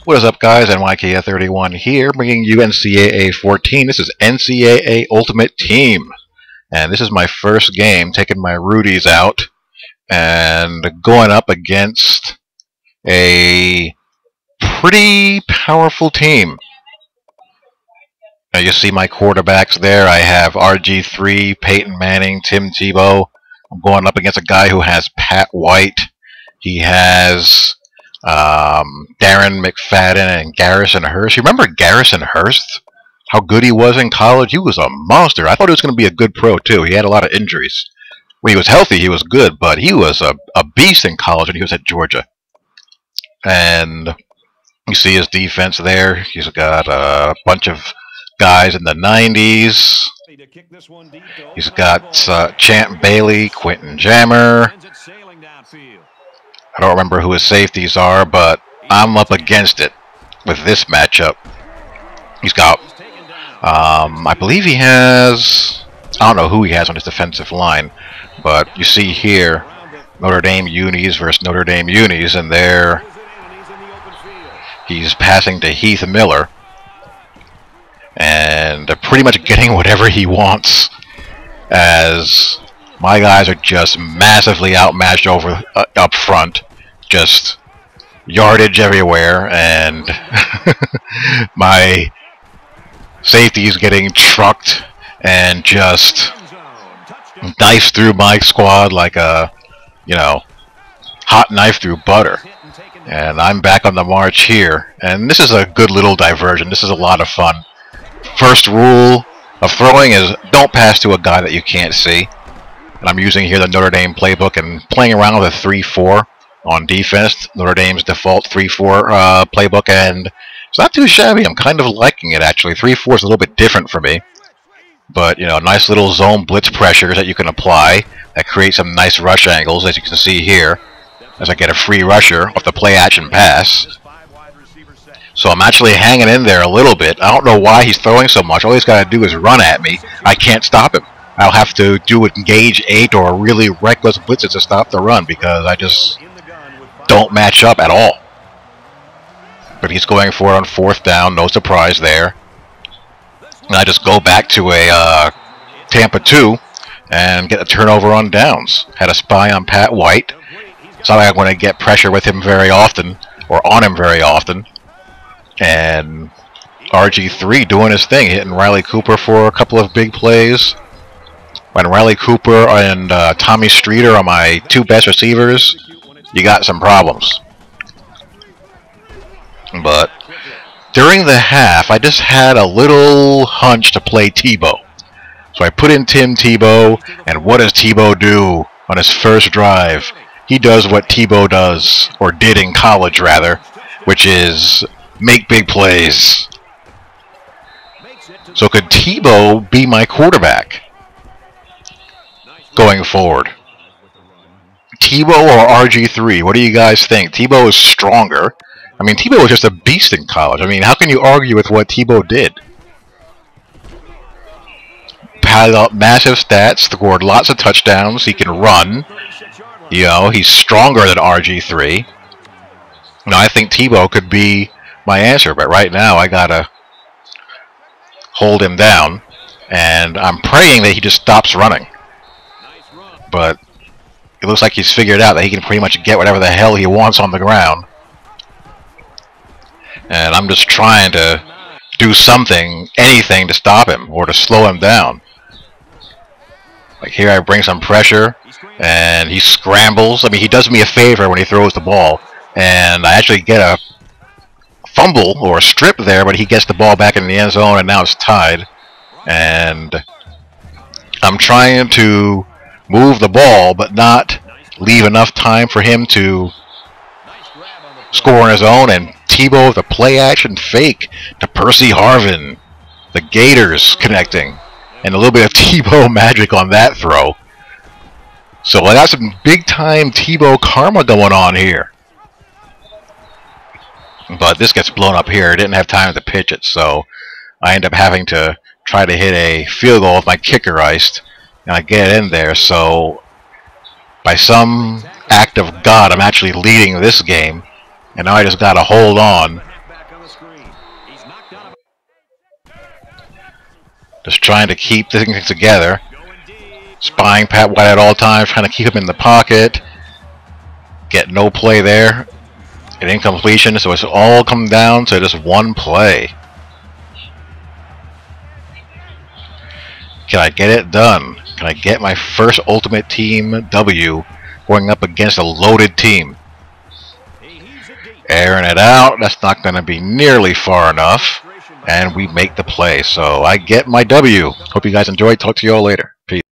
What is up, guys? Ncaa31 here, bringing you NCAA 14. This is NCAA Ultimate Team. And this is my first game, taking my Rudy'S out and going up against a pretty powerful team. Now you see my quarterbacks there. I have RG3, Peyton Manning, Tim Tebow. I'm going up against a guy who has Pat White. He has Darren McFadden and Garrison Hurst. You remember Garrison Hurst? How good he was in college? He was a monster. I thought he was going to be a good pro, too. He had a lot of injuries. When he was healthy, he was good, but he was a beast in college when he was at Georgia. And you see his defense there. He's got a bunch of guys in the 90s. He's got Champ Bailey, Quentin Jammer. I don't remember who his safeties are, but I'm up against it with this matchup. He's got, I believe he has, I don't know who he has on his defensive line, but you see here, Notre Dame Unis versus Notre Dame Unis, and there he's passing to Heath Miller, and pretty much getting whatever he wants, as my guys are just massively outmatched over up front, just yardage everywhere, and my safety's getting trucked and just knifes through my squad like a, you know, hot knife through butter. And I'm back on the march here, and this is a good little diversion. This is a lot of fun. First rule of throwing is don't pass to a guy that you can't see. And I'm using here the Notre Dame playbook and playing around with a 3-4 on defense. Notre Dame's default 3-4 playbook, and it's not too shabby. I'm kind of liking it, actually. 3-4 is a little bit different for me. But, you know, nice little zone blitz pressures that you can apply that create some nice rush angles, as you can see here, as I get a free rusher off the play action pass. So I'm actually hanging in there a little bit. I don't know why he's throwing so much. All he's got to do is run at me. I can't stop him. I'll have to do engage 8 or really reckless blitzes to stop the run because I just don't match up at all. But he's going for it on 4th down. No surprise there. And I just go back to a Tampa 2 and get a turnover on downs. Had a spy on Pat White. It's not like I'm going to get pressure with him very often or on him very often. And RG3 doing his thing, hitting Riley Cooper for a couple of big plays. When Riley Cooper and Tommy Streeter are my 2 best receivers, you got some problems. But during the half, I just had a little hunch to play Tebow. So I put in Tim Tebow, and what does Tebow do on his first drive? He does what Tebow does, or did in college rather, which is make big plays. So could Tebow be my quarterback going forward? Tebow or RG3? What do you guys think? Tebow is stronger. I mean, Tebow was just a beast in college. I mean, how can you argue with what Tebow did? Piled up massive stats, scored lots of touchdowns, he can run. You know, he's stronger than RG3. Now, I think Tebow could be my answer, but right now I gotta hold him down, and I'm praying that he just stops running. But it looks like he's figured out that he can pretty much get whatever the hell he wants on the ground. And I'm just trying to do something, anything to stop him or to slow him down. Like here I bring some pressure and he scrambles. I mean, he does me a favor when he throws the ball, and I actually get a fumble or a strip there, but he gets the ball back in the end zone, and now it's tied. And I'm trying to move the ball but not leave enough time for him to score on his own, and Tebow with a play action fake to Percy Harvin. The Gators connecting, and a little bit of Tebow magic on that throw. So I got some big time Tebow karma going on here. But this gets blown up here. I didn't have time to pitch it, so I end up having to try to hit a field goal with my kicker iced, and I get in there. So by some act of God, I'm actually leading this game, and now I just got to hold on Just trying to keep things together. Spying Pat White at all times, trying to keep him in the pocket. Get no play there. An incompletion, so it's all come down to just one play. Can I get it done? Can I get my first Ultimate Team W going up against a loaded team? Airing it out. That's not going to be nearly far enough. And we make the play. So I get my W. Hope you guys enjoyed. Talk to you all later. Peace.